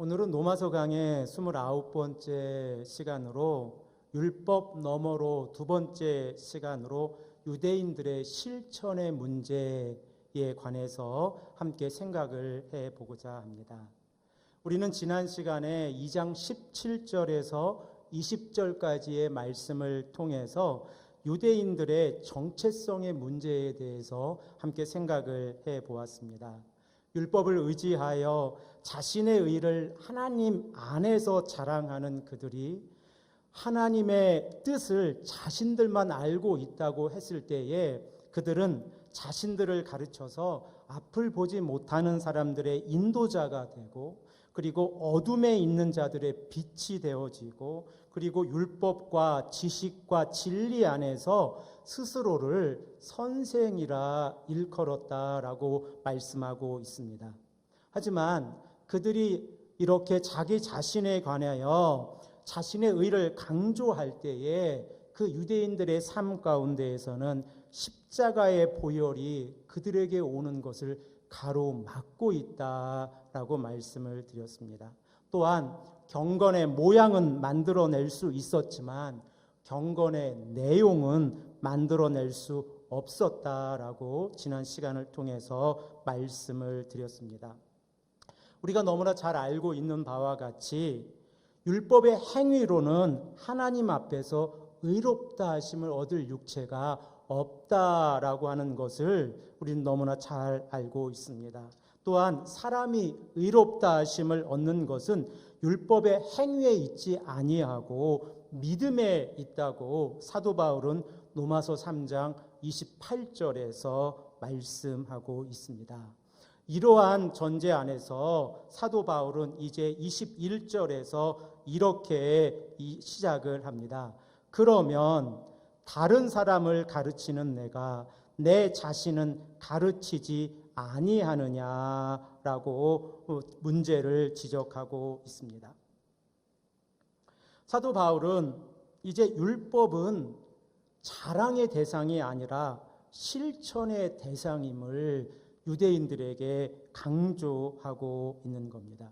오늘은 로마서 강의 29번째 시간으로 율법 너머로 두 번째 시간으로 유대인들의 실천의 문제에 관해서 함께 생각을 해보고자 합니다. 우리는 지난 시간에 2장 17절에서 20절까지의 말씀을 통해서 유대인들의 정체성의 문제에 대해서 함께 생각을 해보았습니다. 율법을 의지하여 자신의 의를 하나님 안에서 자랑하는 그들이 하나님의 뜻을 자신들만 알고 있다고 했을 때에 그들은 자신들을 가르쳐서 앞을 보지 못하는 사람들의 인도자가 되고, 그리고 어둠에 있는 자들의 빛이 되어지고, 그리고 율법과 지식과 진리 안에서 스스로를 선생이라 일컬었다라고 말씀하고 있습니다. 하지만 그들이 이렇게 자기 자신에 관하여 자신의 의를 강조할 때에 그 유대인들의 삶 가운데에서는 십자가의 보혈이 그들에게 오는 것을 가로막고 있다라고 말씀을 드렸습니다. 또한 경건의 모양은 만들어낼 수 있었지만 경건의 내용은 만들어낼 수 없었다라고 지난 시간을 통해서 말씀을 드렸습니다. 우리가 너무나 잘 알고 있는 바와 같이 율법의 행위로는 하나님 앞에서 의롭다 하심을 얻을 육체가 없다라고 하는 것을 우리는 너무나 잘 알고 있습니다. 또한 사람이 의롭다 하심을 얻는 것은 율법의 행위에 있지 아니하고 믿음에 있다고 사도 바울은 로마서 3장 28절에서 말씀하고 있습니다. 이러한 전제 안에서 사도 바울은 이제 21절에서 이렇게 시작을 합니다. 그러면 다른 사람을 가르치는 내가 내 자신은 가르치지 아니하느냐라고 문제를 지적하고 있습니다. 사도 바울은 이제 율법은 자랑의 대상이 아니라 실천의 대상임을 유대인들에게 강조하고 있는 겁니다.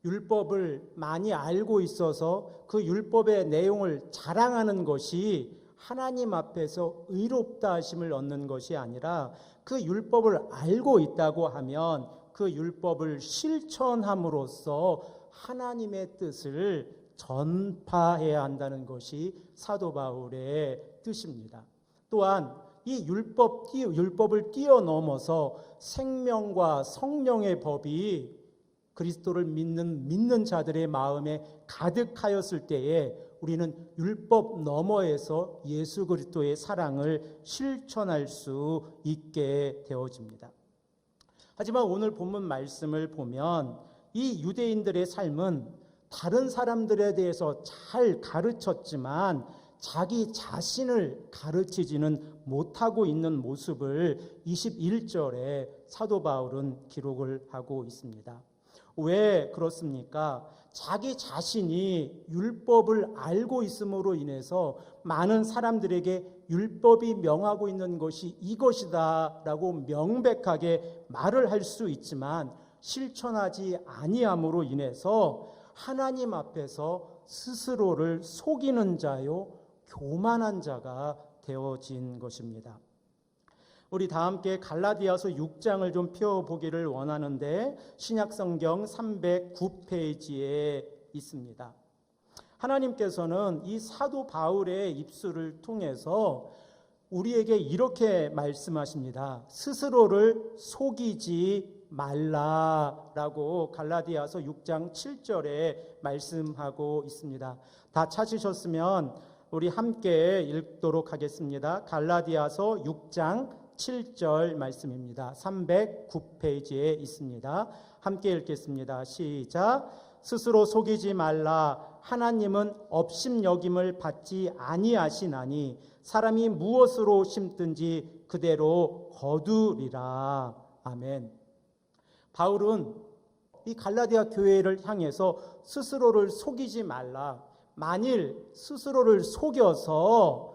율법을 많이 알고 있어서 그 율법의 내용을 자랑하는 것이 하나님 앞에서 의롭다 하심을 얻는 것이 아니라 그 율법을 알고 있다고 하면 그 율법을 실천함으로써 하나님의 뜻을 전파해야 한다는 것이 사도 바울의 뜻입니다. 또한 이 율법을 뛰어넘어서 생명과 성령의 법이 그리스도를 믿는 자들의 마음에 가득하였을 때에 우리는 율법 너머에서 예수 그리스도의 사랑을 실천할 수 있게 되어집니다. 하지만 오늘 본문 말씀을 보면 이 유대인들의 삶은 다른 사람들에 대해서 잘 가르쳤지만 자기 자신을 가르치지는 못하고 있는 모습을 21절에 사도 바울은 기록을 하고 있습니다. 왜 그렇습니까? 자기 자신이 율법을 알고 있음으로 인해서 많은 사람들에게 율법이 명하고 있는 것이 이것이다 라고 명백하게 말을 할 수 있지만 실천하지 아니함으로 인해서 하나님 앞에서 스스로를 속이는 자요 교만한 자가 되어진 것입니다. 우리 다 함께 갈라디아서 6장을 좀 펴보기를 원하는데 신약성경 309페이지에 있습니다. 하나님께서는 이 사도 바울의 입술을 통해서 우리에게 이렇게 말씀하십니다. 스스로를 속이지 말라라고 갈라디아서 6장 7절에 말씀하고 있습니다. 다 찾으셨으면 우리 함께 읽도록 하겠습니다. 갈라디아서 6장 7절 말씀입니다. 309페이지에 있습니다. 함께 읽겠습니다. 시작. 스스로 속이지 말라. 하나님은 업심여김을 받지 아니하시나니 사람이 무엇으로 심든지 그대로 거두리라. 아멘. 바울은 이 갈라디아 교회를 향해서 스스로를 속이지 말라. 만일 스스로를 속여서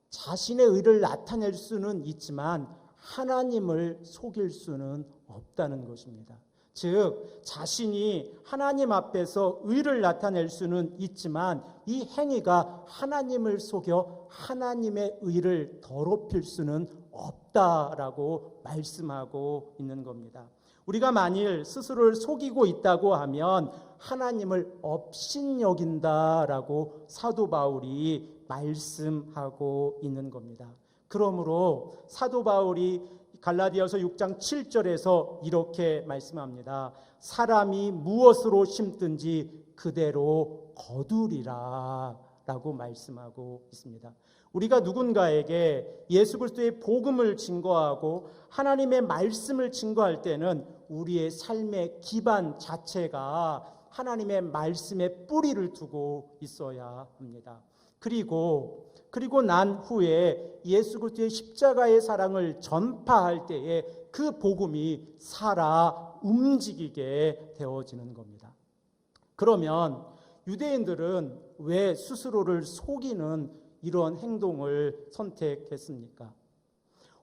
자신의 의를 나타낼 수는 있지만 하나님을 속일 수는 없다는 것입니다. 즉 자신이 하나님 앞에서 의를 나타낼 수는 있지만 이 행위가 하나님을 속여 하나님의 의를 더럽힐 수는 없다라고 말씀하고 있는 겁니다. 우리가 만일 스스로를 속이고 있다고 하면 하나님을 업신여긴다라고 사도 바울이 말씀하고 있는 겁니다. 그러므로 사도 바울이 갈라디아서 6장 7절에서 이렇게 말씀합니다. 사람이 무엇으로 심든지 그대로 거두리라 라고 말씀하고 있습니다. 우리가 누군가에게 예수 그리스도의 복음을 증거하고 하나님의 말씀을 증거할 때는 우리의 삶의 기반 자체가 하나님의 말씀에 뿌리를 두고 있어야 합니다. 그리고 난 후에 예수 그리스도의 십자가의 사랑을 전파할 때에 그 복음이 살아 움직이게 되어지는 겁니다. 그러면 유대인들은 왜 스스로를 속이는 이런 행동을 선택했습니까?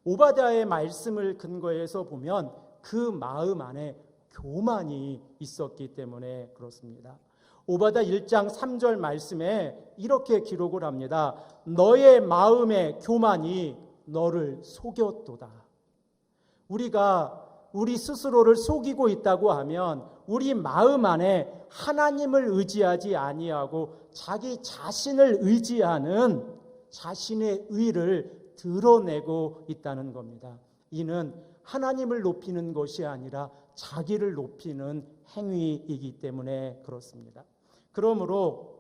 오바댜의 말씀을 근거해서 보면 그 마음 안에 교만이 있었기 때문에 그렇습니다. 오바댜 1장 3절 말씀에 이렇게 기록을 합니다. 너의 마음의 교만이 너를 속였도다. 우리가 우리 스스로를 속이고 있다고 하면 우리 마음 안에 하나님을 의지하지 아니하고 자기 자신을 의지하는 자신의 의를 드러내고 있다는 겁니다. 이는 하나님을 높이는 것이 아니라 자기를 높이는 행위이기 때문에 그렇습니다. 그러므로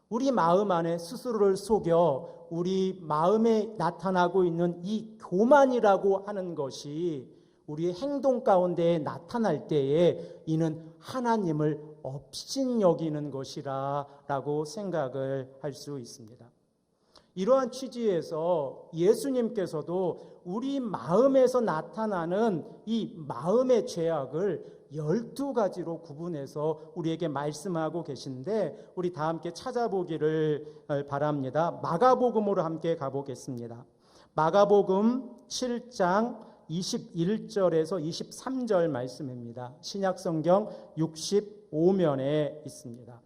우리 마음 안에 스스로를 속여 우리 마음에 나타나고 있는 이 교만이라고 하는 것이 우리의 행동 가운데 나타날 때에 이는 하나님을 업신여기는 것이라고 생각을 할 수 있습니다. 이러한 취지에서 예수님께서도 우리 마음에서 나타나는 이 마음의 죄악을 12가지로 구분해서 우리에게 말씀하고 계신데 우리 다 함께 찾아보기를 바랍니다. 마가복음으로 함께 가보겠습니다. 마가복음 7장 21절에서 23절 말씀입니다. 신약성경 65면에 있습니다.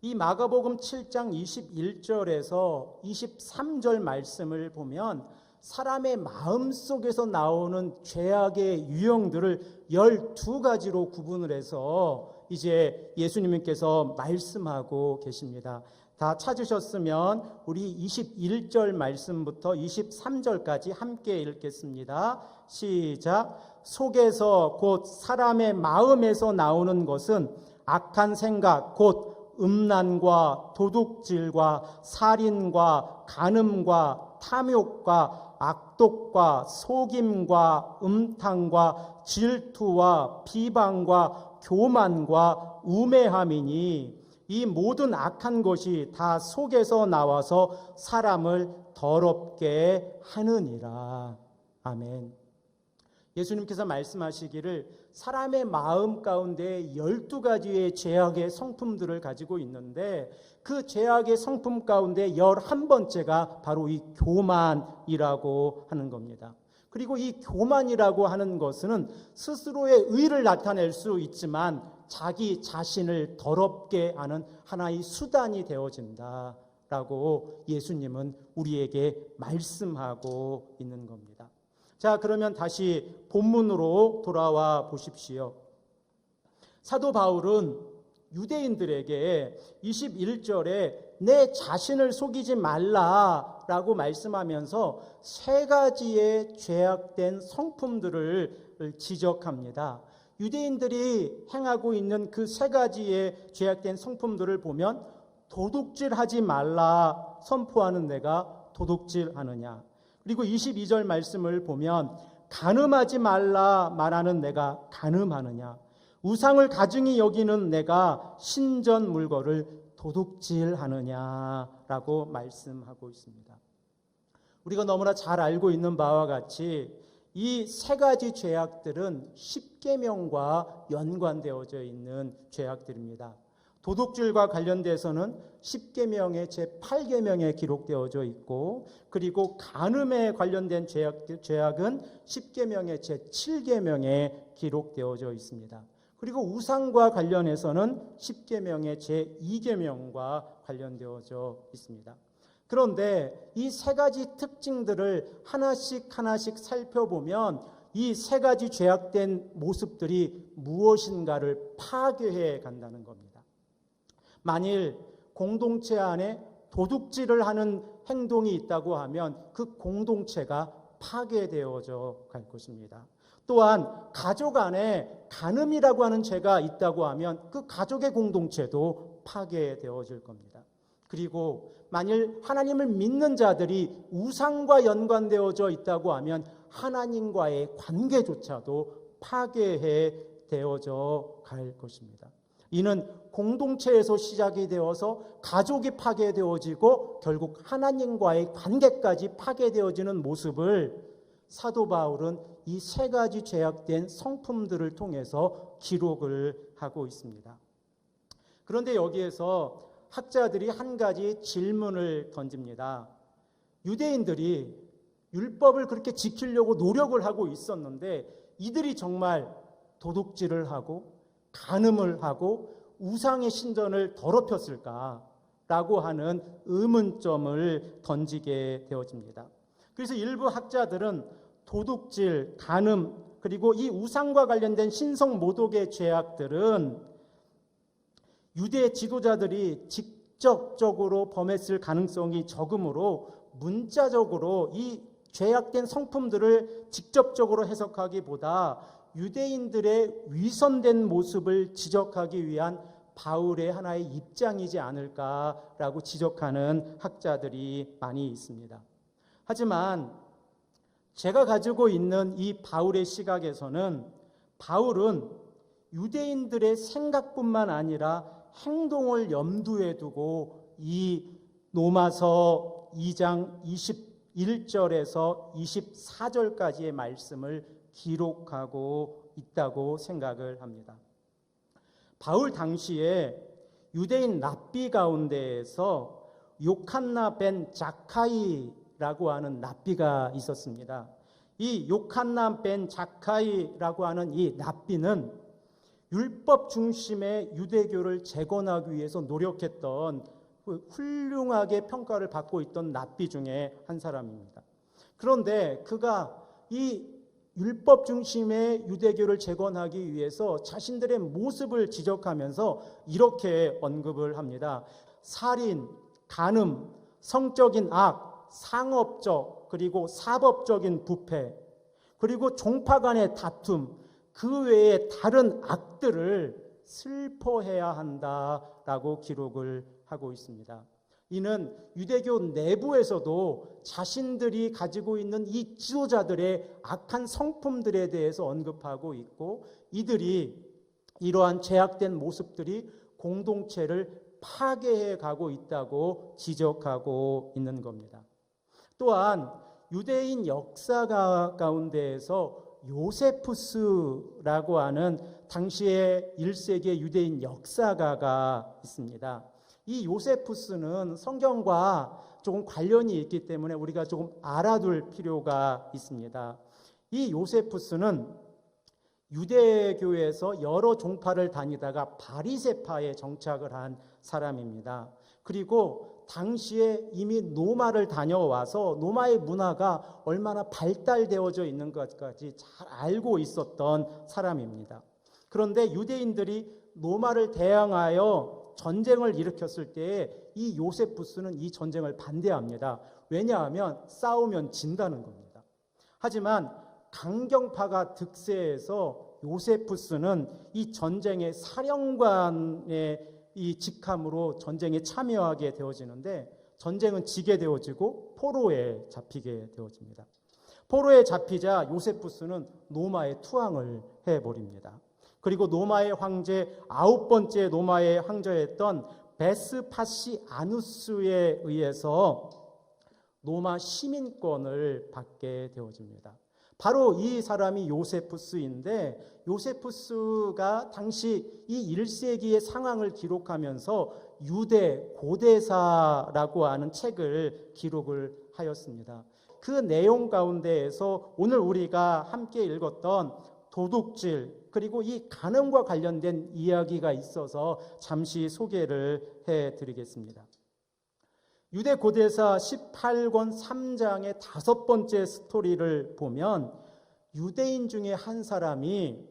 이 마가복음 7장 21절에서 23절 말씀을 보면 사람의 마음속에서 나오는 죄악의 유형들을 12가지로 구분을 해서 이제 예수님께서 말씀하고 계십니다. 다 찾으셨으면 우리 21절 말씀부터 23절까지 함께 읽겠습니다. 시작. 속에서 곧 사람의 마음에서 나오는 것은 악한 생각 곧 음란과 도둑질과 살인과 간음과 탐욕과 악독과 속임과 음탕과 질투와 비방과 교만과 우매함이니 이 모든 악한 것이 다 속에서 나와서 사람을 더럽게 하느니라. 아멘. 예수님께서 말씀하시기를 사람의 마음 가운데 12가지의 죄악의 성품들을 가지고 있는데 그 죄악의 성품 가운데 11번째가 바로 이 교만이라고 하는 겁니다. 그리고 이 교만이라고 하는 것은 스스로의 의를 나타낼 수 있지만 자기 자신을 더럽게 하는 하나의 수단이 되어진다라고 예수님은 우리에게 말씀하고 있는 겁니다. 자, 그러면 다시 본문으로 돌아와 보십시오. 사도 바울은 유대인들에게 21절에 내 자신을 속이지 말라라고 말씀하면서 3가지의 죄악된 성품들을 지적합니다. 유대인들이 행하고 있는 그 3가지의 죄악된 성품들을 보면 도둑질하지 말라 선포하는 내가 도둑질하느냐. 그리고 22절 말씀을 보면 간음하지 말라 말하는 내가 간음하느냐. 우상을 가증히 여기는 내가 신전 물건을 도둑질하느냐라고 말씀하고 있습니다. 우리가 너무나 잘 알고 있는 바와 같이 이 3가지 죄악들은 십계명과 연관되어져 있는 죄악들입니다. 도둑질과 관련돼서는 10계명의 제8계명에 기록되어져 있고, 그리고 간음에 관련된 죄악은 10계명의 제7계명에 기록되어져 있습니다. 그리고 우상과 관련해서는 10계명의 제2계명과 관련되어져 있습니다. 그런데 이 세 가지 특징들을 하나씩 살펴보면 이 세 가지 죄악된 모습들이 무엇인가를 파괴해 간다는 겁니다. 만일 공동체 안에 도둑질을 하는 행동이 있다고 하면 그 공동체가 파괴되어져 갈 것입니다. 또한 가족 안에 간음이라고 하는 죄가 있다고 하면 그 가족의 공동체도 파괴되어질 겁니다. 그리고 만일 하나님을 믿는 자들이 우상과 연관되어져 있다고 하면 하나님과의 관계조차도 파괴해 되어져 갈 것입니다. 이는 공동체에서 시작이 되어서 가족이 파괴되어지고 결국 하나님과의 관계까지 파괴되어지는 모습을 사도 바울은 이 세 가지 죄악된 성품들을 통해서 기록을 하고 있습니다. 그런데 여기에서 학자들이 한 가지 질문을 던집니다. 유대인들이 율법을 그렇게 지키려고 노력을 하고 있었는데 이들이 정말 도둑질을 하고 간음을 하고 우상의 신전을 더럽혔을까라고 하는 의문점을 던지게 되어집니다. 그래서 일부 학자들은 도둑질, 간음, 그리고 이 우상과 관련된 신성 모독의 죄악들은 유대 지도자들이 직접적으로 범했을 가능성이 적으므로 문자적으로 이 죄악된 성품들을 직접적으로 해석하기보다 유대인들의 위선된 모습을 지적하기 위한 바울의 하나의 입장이지 않을까라고 지적하는 학자들이 많이 있습니다. 하지만 제가 가지고 있는 이 바울의 시각에서는 바울은 유대인들의 생각뿐만 아니라 행동을 염두에 두고 이 로마서 2장 21절에서 24절까지의 말씀을 기록하고 있다고 생각을 합니다. 바울 당시에 유대인 랍비 가운데에서 요칸나 벤 자카이라고 하는 랍비가 있었습니다. 이 요칸나 벤 자카이라고 하는 이 랍비는 율법 중심의 유대교를 재건하기 위해서 노력했던 훌륭하게 평가를 받고 있던 랍비 중에 한 사람입니다. 그런데 그가 이 율법 중심의 유대교를 재건하기 위해서 자신들의 모습을 지적하면서 이렇게 언급을 합니다. 살인, 간음, 성적인 악, 상업적 그리고 사법적인 부패, 그리고 종파 간의 다툼, 그 외에 다른 악들을 슬퍼해야 한다라고 기록을 하고 있습니다. 이는 유대교 내부에서도 자신들이 가지고 있는 이 지도자들의 악한 성품들에 대해서 언급하고 있고, 이들이 이러한 죄악된 모습들이 공동체를 파괴해 가고 있다고 지적하고 있는 겁니다. 또한 유대인 역사 가운데에서 요세푸스라고 하는 당시의 1세기의 유대인 역사가가 있습니다. 이 요세푸스는 성경과 조금 관련이 있기 때문에 우리가 조금 알아둘 필요가 있습니다. 이 요세푸스는 유대교에서 여러 종파를 다니다가 바리새파에 정착을 한 사람입니다. 그리고 당시에 이미 로마를 다녀와서 로마의 문화가 얼마나 발달되어져 있는 것까지 잘 알고 있었던 사람입니다. 그런데 유대인들이 로마를 대항하여 전쟁을 일으켰을 때 이 요세푸스는 이 전쟁을 반대합니다. 왜냐하면 싸우면 진다는 겁니다. 하지만 강경파가 득세해서 요세푸스는 이 전쟁의 사령관의 이 직함으로 전쟁에 참여하게 되어지는데 전쟁은 지게 되어지고 포로에 잡히게 되어집니다. 포로에 잡히자 요세푸스는 로마에 투항을 해버립니다. 그리고 로마의 황제 9번째 로마의 황제였던 베스파시 아누스에 의해서 로마 시민권을 받게 되어집니다. 바로 이 사람이 요세푸스인데, 요세푸스가 당시 이 1세기의 상황을 기록하면서 유대 고대사라고 하는 책을 기록을 하였습니다. 그 내용 가운데에서 오늘 우리가 함께 읽었던 도둑질, 그리고 이 간음과 관련된 이야기가 있어서 잠시 소개를 해드리겠습니다. 유대 고대사 18권 3장의 5번째 스토리를 보면 유대인 중에 한 사람이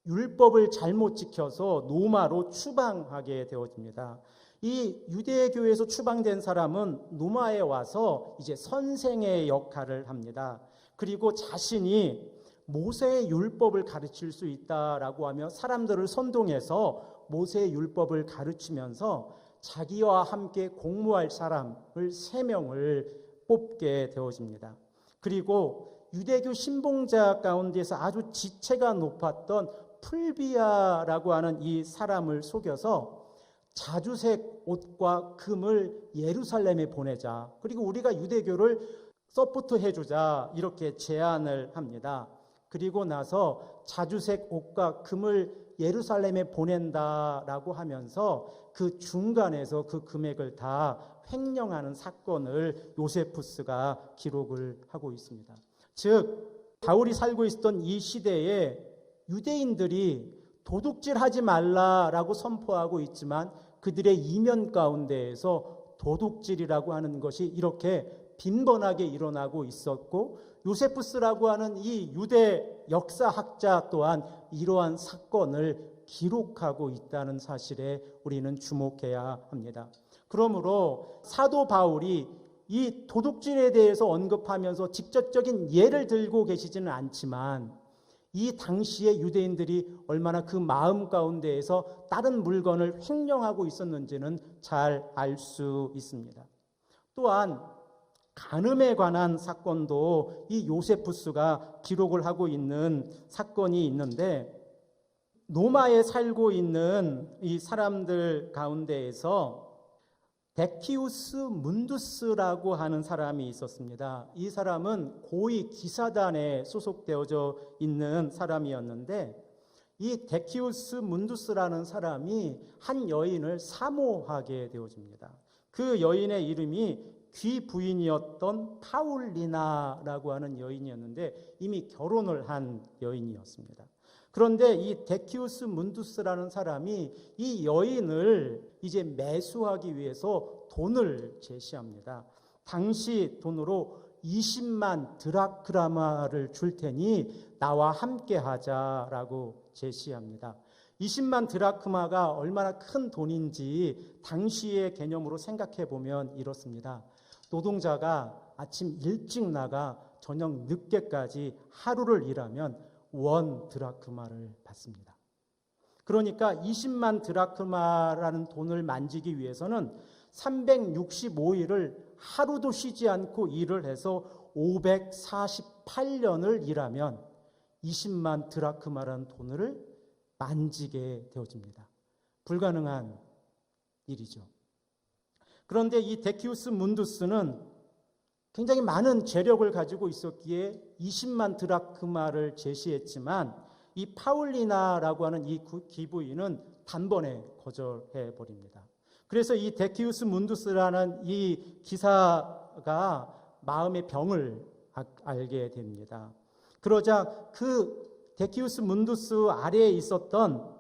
율법을 잘못 지켜서 로마로 추방하게 되어집니다. 이 유대교에서 추방된 사람은 로마에 와서 이제 선생의 역할을 합니다. 그리고 자신이 모세의 율법을 가르칠 수 있다라고 하며 사람들을 선동해서 모세의 율법을 가르치면서 자기와 함께 공무할 사람을 3명을 뽑게 되어집니다. 그리고 유대교 신봉자 가운데서 아주 지체가 높았던 풀비아라고 하는 이 사람을 속여서 자주색 옷과 금을 예루살렘에 보내자, 그리고 우리가 유대교를 서포트 해주자, 이렇게 제안을 합니다. 그리고 나서 자주색 옷과 금을 예루살렘에 보낸다라고 하면서 그 중간에서 그 금액을 다 횡령하는 사건을 요세푸스가 기록을 하고 있습니다. 즉 바울이 살고 있었던 이 시대에 유대인들이 도둑질하지 말라라고 선포하고 있지만 그들의 이면 가운데에서 도둑질이라고 하는 것이 이렇게 빈번하게 일어나고 있었고, 요세푸스라고 하는 이 유대 역사학자 또한 이러한 사건을 기록하고 있다는 사실에 우리는 주목해야 합니다. 그러므로 사도 바울이 이 도둑질에 대해서 언급하면서 직접적인 예를 들고 계시지는 않지만 이 당시에 유대인들이 얼마나 그 마음 가운데에서 다른 물건을 횡령하고 있었는지는 잘 알 수 있습니다. 또한 간음에 관한 사건도 이 요세푸스가 기록을 하고 있는 사건이 있는데, 로마에 살고 있는 이 사람들 가운데에서 데키우스 문두스라고 하는 사람이 있었습니다. 이 사람은 고위 기사단에 소속되어져 있는 사람이었는데, 이 데키우스 문두스라는 사람이 한 여인을 사모하게 되어집니다. 그 여인의 이름이 귀 부인이었던 파울리나라고 하는 여인이었는데 이미 결혼을 한 여인이었습니다. 그런데 이 데키우스 문두스라는 사람이 이 여인을 이제 매수하기 위해서 돈을 제시합니다. 당시 돈으로 20만 드라크마를 줄 테니 나와 함께 하자라고 제시합니다. 20만 드라크마가 얼마나 큰 돈인지 당시의 개념으로 생각해 보면 이렇습니다. 노동자가 아침 일찍 나가 저녁 늦게까지 하루를 일하면 1 드라크마를 받습니다. 그러니까 20만 드라크마라는 돈을 만지기 위해서는 365일을 하루도 쉬지 않고 일을 해서 548년을 일하면 20만 드라크마라는 돈을 만지게 되어집니다. 불가능한 일이죠. 그런데 이 데키우스 문두스는 굉장히 많은 재력을 가지고 있었기에 20만 드라크마를 제시했지만 이 파울리나라고 하는 이 기부인은 단번에 거절해 버립니다. 그래서 이 데키우스 문두스라는 이 기사가 마음의 병을 알게 됩니다. 그러자 그 데키우스 문두스 아래에 있었던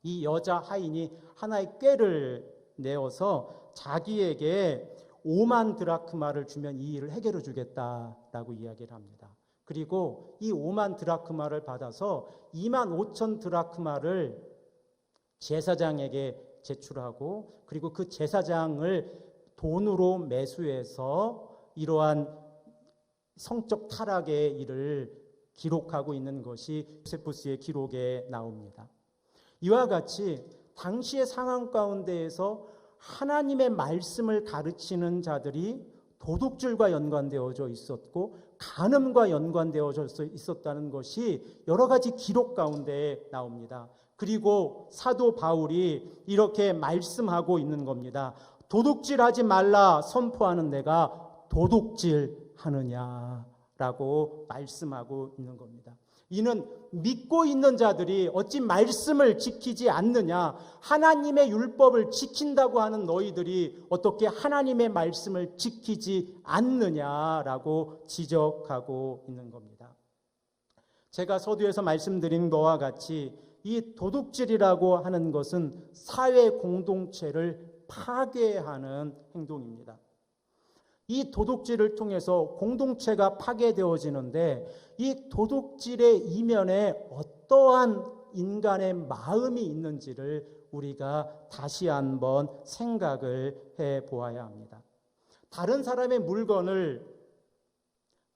이 여자 하인이 하나의 꾀를 내어서 자기에게 5만 드라크마를 주면 이 일을 해결해 주겠다라고 이야기를 합니다. 그리고 이 5만 드라크마를 받아서 2만 5천 드라크마를 제사장에게 제출하고, 그리고 그 제사장을 돈으로 매수해서 이러한 성적 타락의 일을 기록하고 있는 것이 요세푸스의 기록에 나옵니다. 이와 같이 당시의 상황 가운데에서 하나님의 말씀을 가르치는 자들이 도둑질과 연관되어져 있었고 간음과 연관되어져 있었다는 것이 여러 가지 기록 가운데 나옵니다. 그리고 사도 바울이 이렇게 말씀하고 있는 겁니다. 도둑질하지 말라 선포하는 내가 도둑질하느냐라고 라고 말씀하고 있는 겁니다. 이는 믿고 있는 자들이 어찌 말씀을 지키지 않느냐, 하나님의 율법을 지킨다고 하는 너희들이 어떻게 하나님의 말씀을 지키지 않느냐라고 지적하고 있는 겁니다. 제가 서두에서 말씀드린 것과 같이 이 도둑질이라고 하는 것은 사회 공동체를 파괴하는 행동입니다. 이 도둑질을 통해서 공동체가 파괴되어지는데 이 도둑질의 이면에 어떠한 인간의 마음이 있는지를 우리가 다시 한번 생각을 해보아야 합니다. 다른 사람의 물건을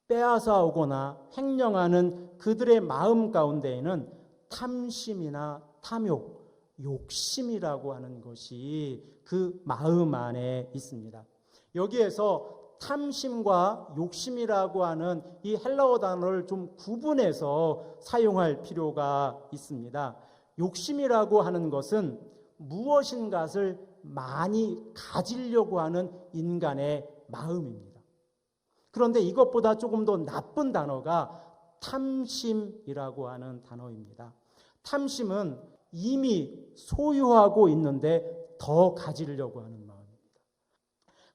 빼앗아 오거나 횡령하는 그들의 마음 가운데에는 탐심이나 탐욕, 욕심이라고 하는 것이 그 마음 안에 있습니다. 여기에서 탐심과 욕심이라고 하는 이 헬라어 단어를 좀 구분해서 사용할 필요가 있습니다. 욕심이라고 하는 것은 무엇인가를 많이 가지려고 하는 인간의 마음입니다. 그런데 이것보다 조금 더 나쁜 단어가 탐심이라고 하는 단어입니다. 탐심은 이미 소유하고 있는데 더 가지려고 하는 마음입니다.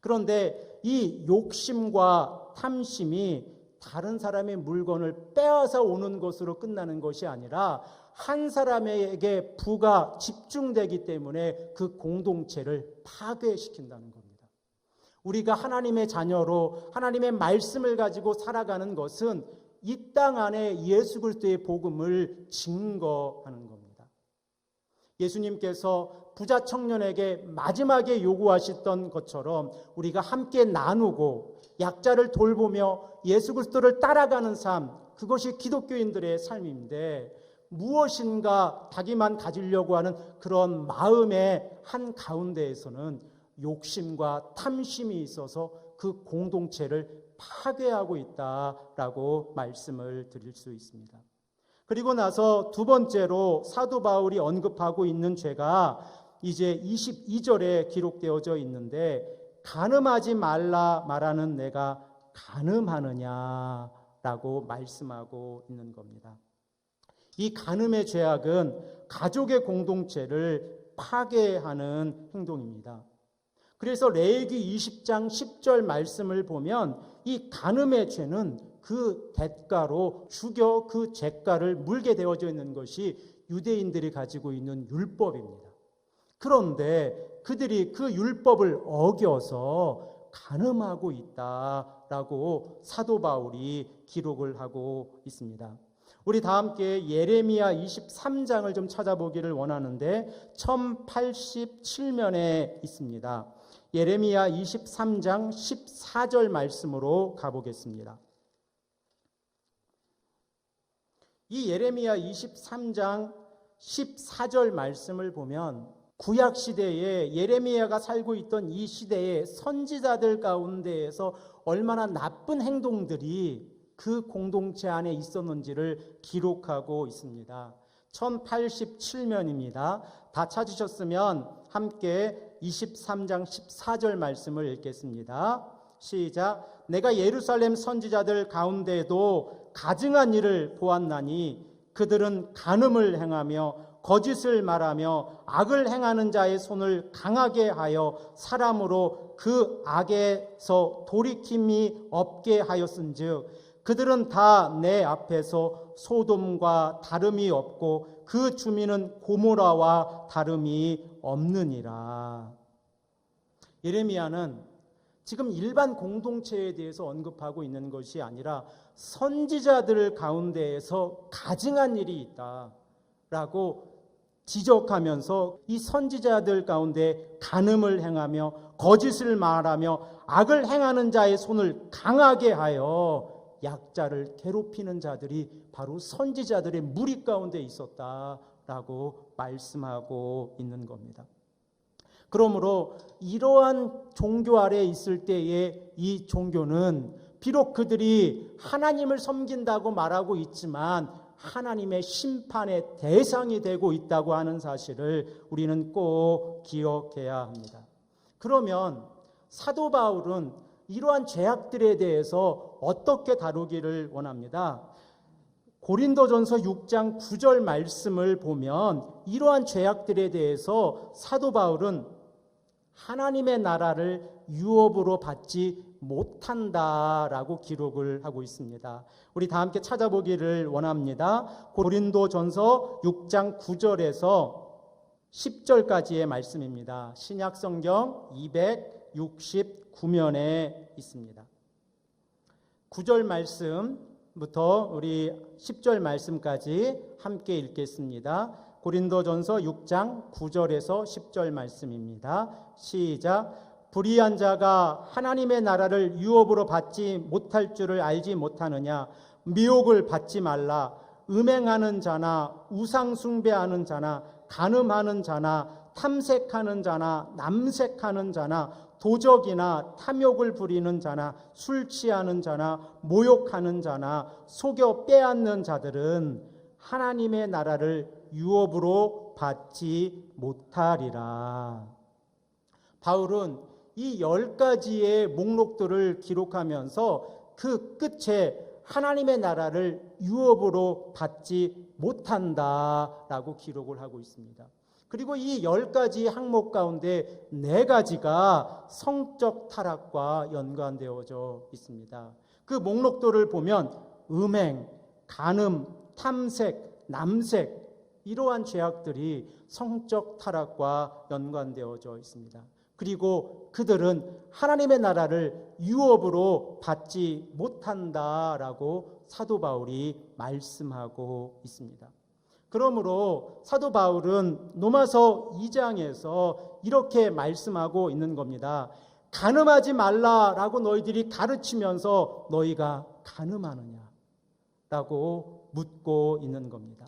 그런데 이 욕심과 탐심이 다른 사람의 물건을 빼앗아 오는 것으로 끝나는 것이 아니라 한 사람에게 부가 집중되기 때문에 그 공동체를 파괴시킨다는 겁니다. 우리가 하나님의 자녀로 하나님의 말씀을 가지고 살아가는 것은 이 땅 안에 예수 그리스도의 복음을 증거하는 겁니다. 예수님께서 부자 청년에게 마지막에 요구하셨던 것처럼 우리가 함께 나누고 약자를 돌보며 예수 그리스도를 따라가는 삶, 그것이 기독교인들의 삶인데 무엇인가 자기만 가지려고 하는 그런 마음의 한 가운데에서는 욕심과 탐심이 있어서 그 공동체를 파괴하고 있다라고 말씀을 드릴 수 있습니다. 그리고 나서 두 번째로 사도 바울이 언급하고 있는 죄가 이제 22절에 기록되어져 있는데 간음하지 말라 말하는 내가 간음하느냐라고 말씀하고 있는 겁니다. 이 간음의 죄악은 가족의 공동체를 파괴하는 행동입니다. 그래서 레위기 20장 10절 말씀을 보면 이 간음의 죄는 그 대가로 죽여 그 죄가를 물게 되어져 있는 것이 유대인들이 가지고 있는 율법입니다. 그런데 그들이 그 율법을 어겨서 간음하고 있다라고 사도 바울이 기록을 하고 있습니다. 우리 다 함께 예레미야 23장을 좀 찾아보기를 원하는데 1087면에 있습니다. 예레미야 23장 14절 말씀으로 가보겠습니다. 이 예레미야 23장 14절 말씀을 보면 구약 시대에 예레미야가 살고 있던 이 시대의 선지자들 가운데에서 얼마나 나쁜 행동들이 그 공동체 안에 있었는지를 기록하고 있습니다. 1087면입니다. 다 찾으셨으면 함께 23장 14절 말씀을 읽겠습니다. 시작. 내가 예루살렘 선지자들 가운데에도 가증한 일을 보았나니 그들은 간음을 행하며 거짓을 말하며 악을 행하는 자의 손을 강하게 하여 사람으로 그 악에서 돌이킴이 없게 하였은즉 그들은 다 내 앞에서 소돔과 다름이 없고 그 주민은 고모라와 다름이 없느니라. 예레미야는 지금 일반 공동체에 대해서 언급하고 있는 것이 아니라 선지자들 가운데에서 가증한 일이 있다라고 지적하면서 이 선지자들 가운데 간음을 행하며 거짓을 말하며 악을 행하는 자의 손을 강하게 하여 약자를 괴롭히는 자들이 바로 선지자들의 무리 가운데 있었다라고 말씀하고 있는 겁니다. 그러므로 이러한 종교 아래에 있을 때의 이 종교는 비록 그들이 하나님을 섬긴다고 말하고 있지만 하나님의 심판의 대상이 되고 있다고 하는 사실을 우리는 꼭 기억해야 합니다. 그러면 사도 바울은 이러한 죄악들에 대해서 어떻게 다루기를 원합니다. 고린도전서 6장 9절 말씀을 보면 이러한 죄악들에 대해서 사도 바울은 하나님의 나라를 유업으로 받지 못한다라고 기록을 하고 있습니다. 우리 다 함께 찾아보기를 원합니다. 고린도전서 6장 9절에서 10절까지의 말씀입니다. 신약성경 269면에 있습니다. 9절 말씀부터 우리 10절 말씀까지 함께 읽겠습니다. 고린도전서 6장 9절에서 10절 말씀입니다. 시작. 불의한 자가 하나님의 나라를 유업으로 받지 못할 줄을 알지 못하느냐. 미혹을 받지 말라. 음행하는 자나 우상 숭배하는 자나 간음하는 자나 탐색하는 자나 남색하는 자나 도적이나 탐욕을 부리는 자나 술 취하는 자나 모욕하는 자나 속여 빼앗는 자들은 하나님의 나라를 유업으로 받지 못하리라. 바울은 이 10가지의 목록들을 기록하면서 그 끝에 하나님의 나라를 유업으로 받지 못한다라고 기록을 하고 있습니다. 그리고 이 10가지 항목 가운데 4가지가 성적 타락과 연관되어져 있습니다. 그 목록들을 보면 음행, 간음, 탐색, 남색 이러한 죄악들이 성적 타락과 연관되어져 있습니다. 그리고 그들은 하나님의 나라를 유업으로 받지 못한다라고 사도 바울이 말씀하고 있습니다. 그러므로 사도 바울은 로마서 2장에서 이렇게 말씀하고 있는 겁니다. 간음하지 말라라고 너희들이 가르치면서 너희가 간음하느냐라고 묻고 있는 겁니다.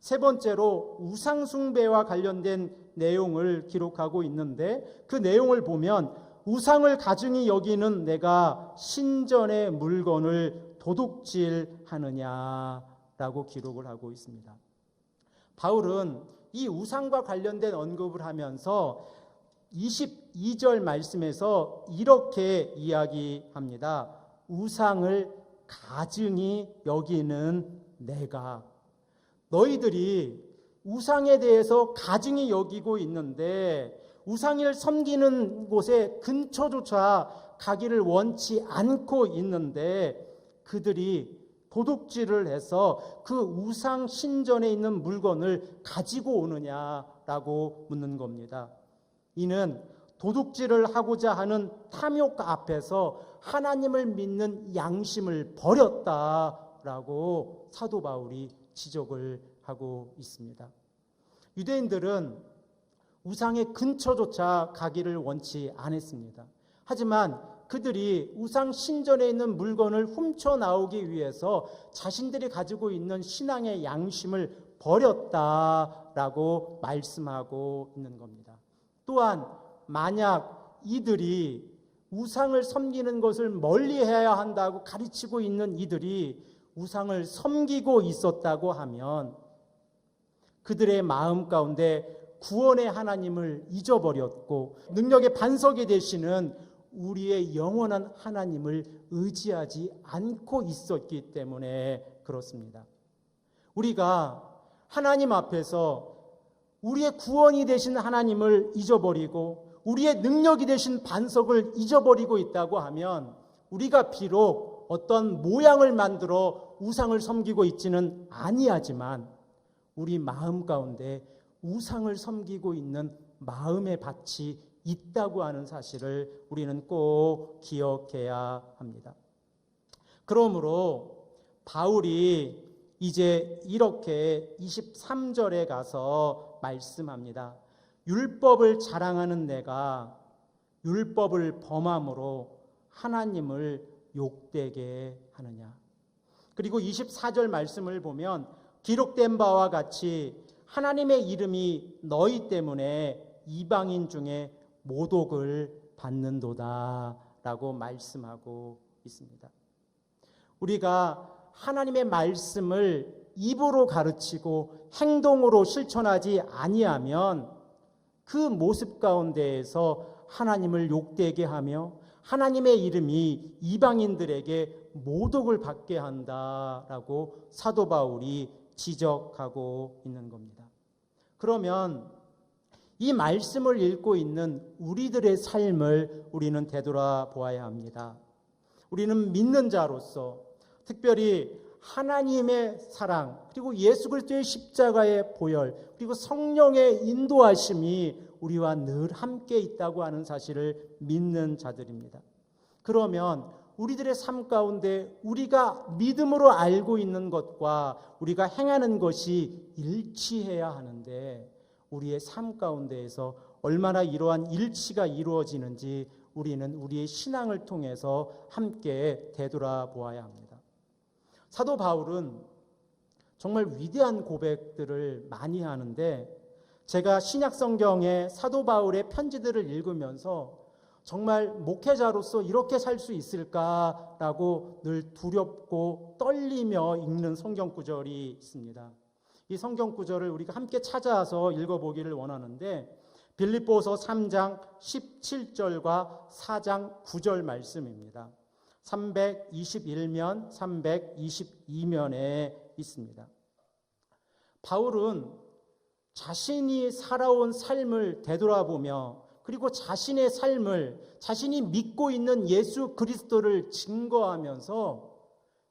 세 번째로 우상숭배와 관련된 내용을 기록하고 있는데 그 내용을 보면 우상을 가증히 여기는 내가 신전의 물건을 도둑질하느냐라고 기록을 하고 있습니다. 바울은 이 우상과 관련된 언급을 하면서 22절 말씀에서 이렇게 이야기합니다. 우상을 가증히 여기는 내가. 너희들이 우상에 대해서 가증히 여기고 있는데 우상을 섬기는 곳에 근처조차 가기를 원치 않고 있는데 그들이 도둑질을 해서 그 우상 신전에 있는 물건을 가지고 오느냐라고 묻는 겁니다. 이는 도둑질을 하고자 하는 탐욕 앞에서 하나님을 믿는 양심을 버렸다라고 사도 바울이 지적을 하고 있습니다. 유대인들은 우상의 근처조차 가기를 원치 않았습니다. 하지만 그들이 우상 신전에 있는 물건을 훔쳐 나오기 위해서 자신들이 가지고 있는 신앙의 양심을 버렸다라고 말씀하고 있는 겁니다. 또한 만약 이들이 우상을 섬기는 것을 멀리해야 한다고 가르치고 있는 이들이 우상을 섬기고 있었다고 하면 그들의 마음 가운데 구원의 하나님을 잊어버렸고 능력의 반석이 되시는 우리의 영원한 하나님을 의지하지 않고 있었기 때문에 그렇습니다. 우리가 하나님 앞에서 우리의 구원이 되신 하나님을 잊어버리고 우리의 능력이 되신 반석을 잊어버리고 있다고 하면 우리가 비록 어떤 모양을 만들어 우상을 섬기고 있지는 아니하지만 우리 마음 가운데 우상을 섬기고 있는 마음의 밭이 있다고 하는 사실을 우리는 꼭 기억해야 합니다. 그러므로 바울이 이제 이렇게 23절에 가서 말씀합니다. 율법을 자랑하는 내가 율법을 범함으로 하나님을 욕되게 하느냐. 그리고 24절 말씀을 보면 기록된 바와 같이 하나님의 이름이 너희 때문에 이방인 중에 모독을 받는도다 라고 말씀하고 있습니다. 우리가 하나님의 말씀을 입으로 가르치고 행동으로 실천하지 아니하면 그 모습 가운데에서 하나님을 욕되게 하며 하나님의 이름이 이방인들에게 모독을 받게 한다라고 사도 바울이 지적하고 있는 겁니다. 그러면 이 말씀을 읽고 있는 우리들의 삶을 우리는 되돌아보아야 합니다. 우리는 믿는 자로서 특별히 하나님의 사랑, 그리고 예수 그리스도의 십자가의 보혈, 그리고 성령의 인도하심이 우리와 늘 함께 있다고 하는 사실을 믿는 자들입니다. 그러면 우리들의 삶 가운데 우리가 믿음으로 알고 있는 것과 우리가 행하는 것이 일치해야 하는데, 우리의 삶 가운데에서 얼마나 이러한 일치가 이루어지는지 우리는 우리의 신앙을 통해서 함께 되돌아보아야 합니다. 사도 바울은 정말 위대한 고백들을 많이 하는데, 제가 신약 성경의 사도 바울의 편지들을 읽으면서 정말 목회자로서 이렇게 살 수 있을까라고 늘 두렵고 떨리며 읽는 성경 구절이 있습니다. 이 성경 구절을 우리가 함께 찾아서 읽어보기를 원하는데, 빌립보서 3장 17절과 4장 9절 말씀입니다. 321면, 322면에 있습니다. 바울은 자신이 살아온 삶을 되돌아보며, 그리고 자신의 삶을, 자신이 믿고 있는 예수 그리스도를 증거하면서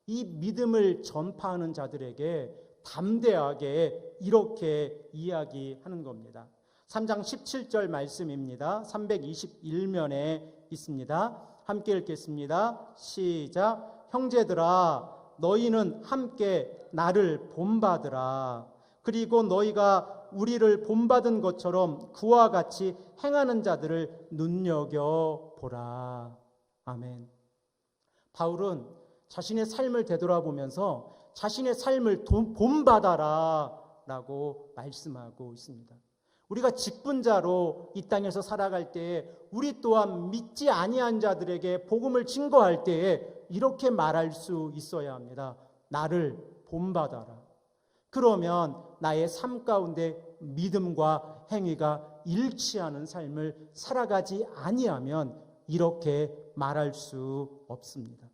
이 믿음을 전파하는 자들에게 담대하게 이렇게 이야기하는 겁니다. 3장 17절 말씀입니다. 321면에 있습니다. 함께 읽겠습니다. 시작. 형제들아, 너희는 함께 나를 본받으라. 그리고 너희가 우리를 본받은 것처럼 그와 같이 행하는 자들을 눈여겨보라. 아멘. 바울은 자신의 삶을 되돌아보면서 자신의 삶을 본받아라 라고 말씀하고 있습니다. 우리가 직분자로 이 땅에서 살아갈 때에 우리 또한 믿지 아니한 자들에게 복음을 증거할 때에 이렇게 말할 수 있어야 합니다. 나를 본받아라. 그러면 나의 삶 가운데 믿음과 행위가 일치하는 삶을 살아가지 아니하면 이렇게 말할 수 없습니다.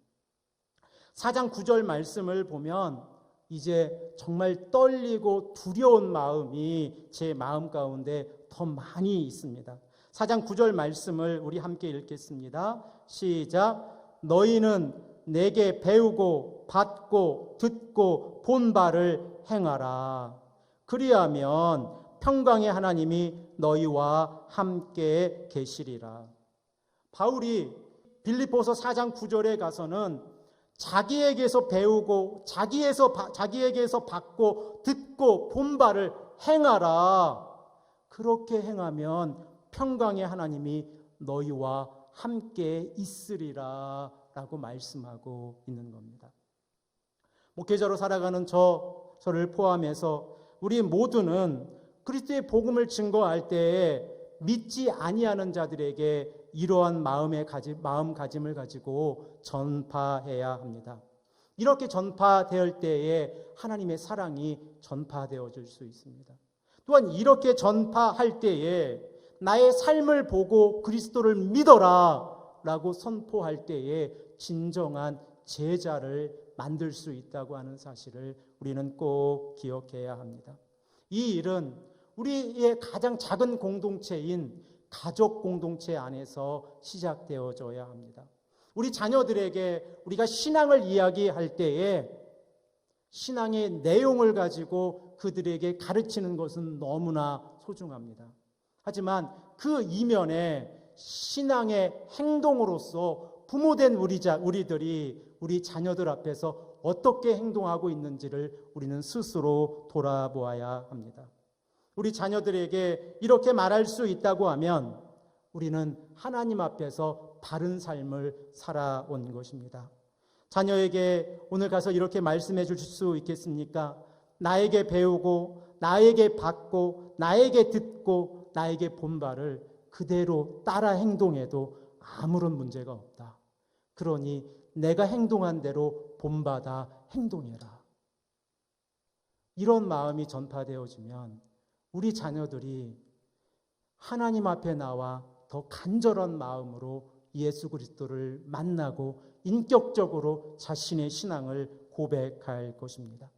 4장 9절 말씀을 보면 이제 정말 떨리고 두려운 마음이 제 마음 가운데 더 많이 있습니다. 4장 9절 말씀을 우리 함께 읽겠습니다. 시작. 너희는 내게 배우고 받고 듣고 본 바를 행하라. 그리하면 평강의 하나님이 너희와 함께 계시리라. 바울이 빌립보서 4장 9절에 가서는 자기에게서 배우고 자기에게서 받고 듣고 본 바를 행하라. 그렇게 행하면 평강의 하나님이 너희와 함께 있으리라 라고 말씀하고 있는 겁니다. 목회자로 살아가는 저를 포함해서 우리 모두는 그리스도의 복음을 증거할 때에 믿지 아니하는 자들에게 이러한 마음가짐을 가지고 전파해야 합니다. 이렇게 전파될 때에 하나님의 사랑이 전파되어질 수 있습니다. 또한 이렇게 전파할 때에 나의 삶을 보고 그리스도를 믿어라 라고 선포할 때에 진정한 제자를 만들 수 있다고 하는 사실을 우리는 꼭 기억해야 합니다. 이 일은 우리의 가장 작은 공동체인 가족 공동체 안에서 시작되어져야 합니다. 우리 자녀들에게 우리가 신앙을 이야기할 때에 신앙의 내용을 가지고 그들에게 가르치는 것은 너무나 소중합니다. 하지만 그 이면에 신앙의 행동으로서 부모된 우리들이 우리 자녀들 앞에서 어떻게 행동하고 있는지를 우리는 스스로 돌아보아야 합니다. 우리 자녀들에게 이렇게 말할 수 있다고 하면 우리는 하나님 앞에서 바른 삶을 살아온 것입니다. 자녀에게 오늘 가서 이렇게 말씀해 주실 수 있겠습니까? 나에게 배우고 나에게 받고 나에게 듣고 나에게 본 바를 그대로 따라 행동해도 아무런 문제가 없다. 그러니 내가 행동한 대로 본받아 행동해라. 이런 마음이 전파되어지면 우리 자녀들이 하나님 앞에 나와 더 간절한 마음으로 예수 그리스도를 만나고 인격적으로 자신의 신앙을 고백할 것입니다.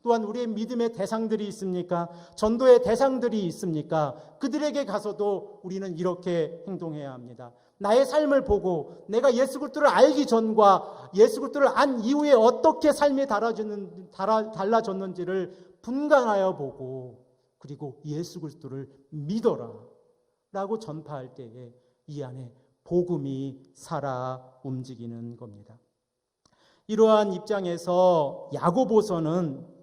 또한 우리의 믿음의 대상들이 있습니까? 전도의 대상들이 있습니까? 그들에게 가서도 우리는 이렇게 행동해야 합니다. 나의 삶을 보고 내가 예수 그리스도를 알기 전과 예수 그리스도를 안 이후에 어떻게 삶이 달라졌는지를 분간하여 보고, 그리고 예수 그리스도를 믿어라 라고 전파할 때에 이 안에 복음이 살아 움직이는 겁니다. 이러한 입장에서 야고보서는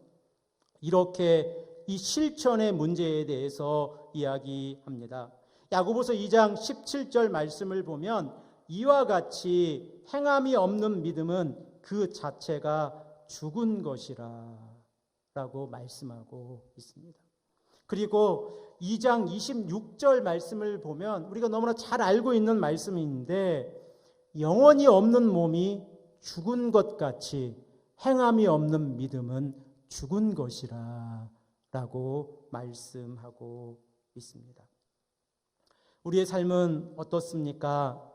이렇게 이 실천의 문제에 대해서 이야기합니다. 야고보서 2장 17절 말씀을 보면 이와 같이 행함이 없는 믿음은 그 자체가 죽은 것이라 라고 말씀하고 있습니다. 그리고 2장 26절 말씀을 보면 우리가 너무나 잘 알고 있는 말씀인데, 영혼이 없는 몸이 죽은 것 같이 행함이 없는 믿음은 죽은 것이라 라고 말씀하고 있습니다. 우리의 삶은 어떻습니까?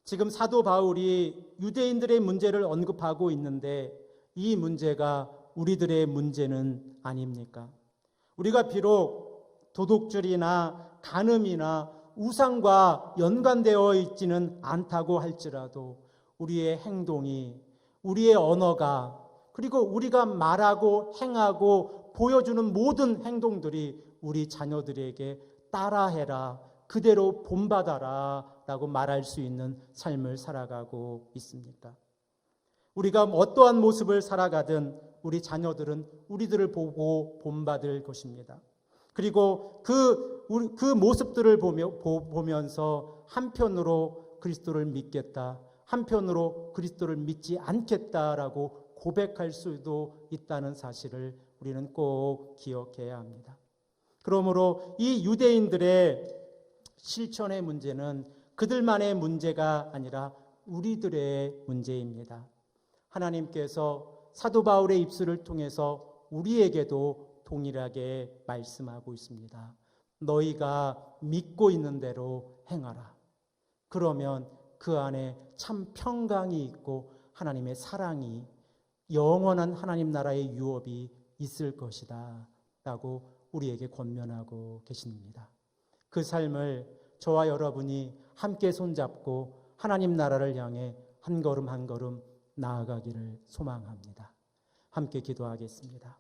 지금 사도 바울이 유대인들의 문제를 언급하고 있는데 이 문제가 우리들의 문제는 아닙니까? 우리가 비록 도둑질이나 간음이나 우상과 연관되어 있지는 않다고 할지라도 우리의 행동이, 우리의 언어가, 그리고 우리가 말하고 행하고 보여주는 모든 행동들이 우리 자녀들에게 따라해라, 그대로 본받아라 라고 말할 수 있는 삶을 살아가고 있습니까? 우리가 어떠한 모습을 살아가든 우리 자녀들은 우리들을 보고 본받을 것입니다. 그리고 그 모습들을 보면서 한편으로 그리스도를 믿겠다, 한편으로 그리스도를 믿지 않겠다라고 고백할 수도 있다는 사실을 우리는 꼭 기억해야 합니다. 그러므로 이 유대인들의 실천의 문제는 그들만의 문제가 아니라 우리들의 문제입니다. 하나님께서 사도 바울의 입술을 통해서 우리에게도 동일하게 말씀하고 있습니다. 너희가 믿고 있는 대로 행하라. 그러면 그 안에 참 평강이 있고 하나님의 사랑이, 영원한 하나님 나라의 유업이 있을 것이다 라고 우리에게 권면하고 계십니다. 그 삶을 저와 여러분이 함께 손잡고 하나님 나라를 향해 한 걸음 한 걸음 나아가기를 소망합니다. 함께 기도하겠습니다.